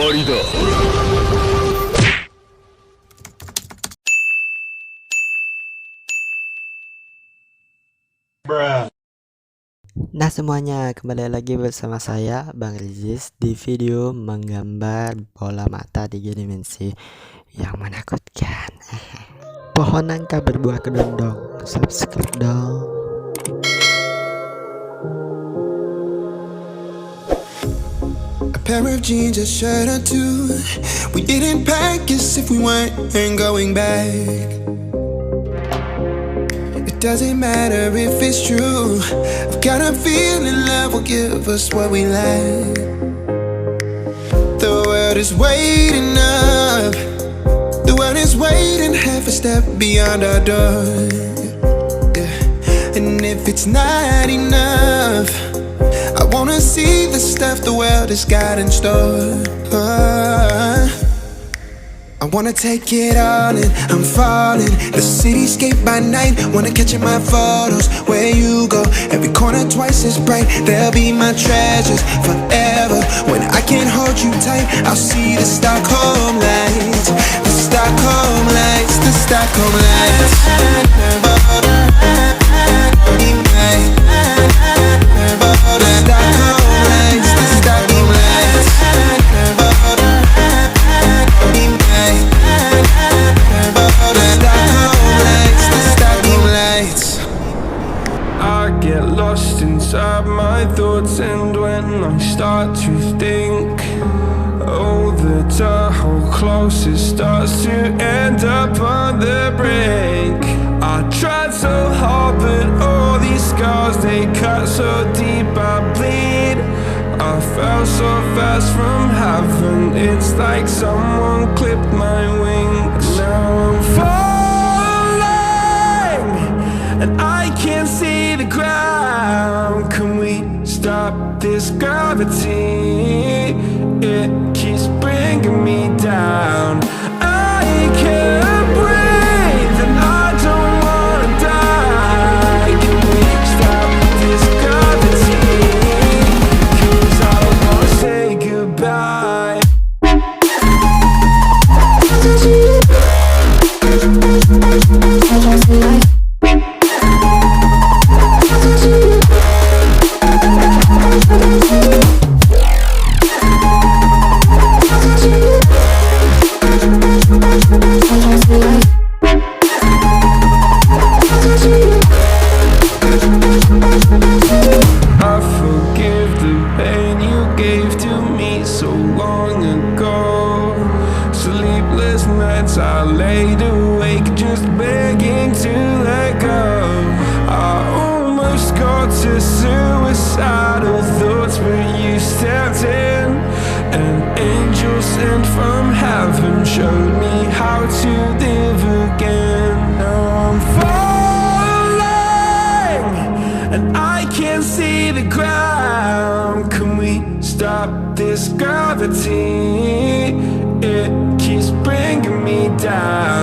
わりだ。Nah semuanya, kembali lagi bersama saya Bang Rizis di video menggambar bola mata 3 dimensi yang menakutkan. Pohon nangka berbuah kedondong, subscribe dong. A pair of jeans, a shirt or two. We didn't pack as if we weren't going back. Doesn't matter if it's true. I've got a feeling love will give us what we lack. The world is waiting up. The world is waiting half a step beyond our door. Yeah. And if it's not enough, I wanna see the stuff the world has got in store. I wanna take it all in, I'm falling. The cityscape by night, wanna catch in my photos. Where you go, every corner twice as bright. They'll be my treasures forever. When I can't hold you tight, I'll see the Stockholm lights. The Stockholm lights, the Stockholm lights. Inside my thoughts, and when I start to think, oh, the dark closest starts to end up on the brink. I tried so hard, but all these scars, they cut so deep I bleed. I fell so fast from heaven, it's like someone clipped my wings. Now I'm falling, and I can't see the ground. Can we stop this gravity? It keeps bringing me down. I can't breathe and I don't wanna die. Can we stop this gravity? 'Cause I don't wanna say goodbye. I forgive the pain you gave to me so long ago. Sleepless nights I laid awake just begging to let go. I almost got to suicidal thoughts, but you stepped in. An angel sent from heaven showed me how to live again. Now I'm falling, and I can't see the ground. Can we stop this gravity? It keeps bringing me down.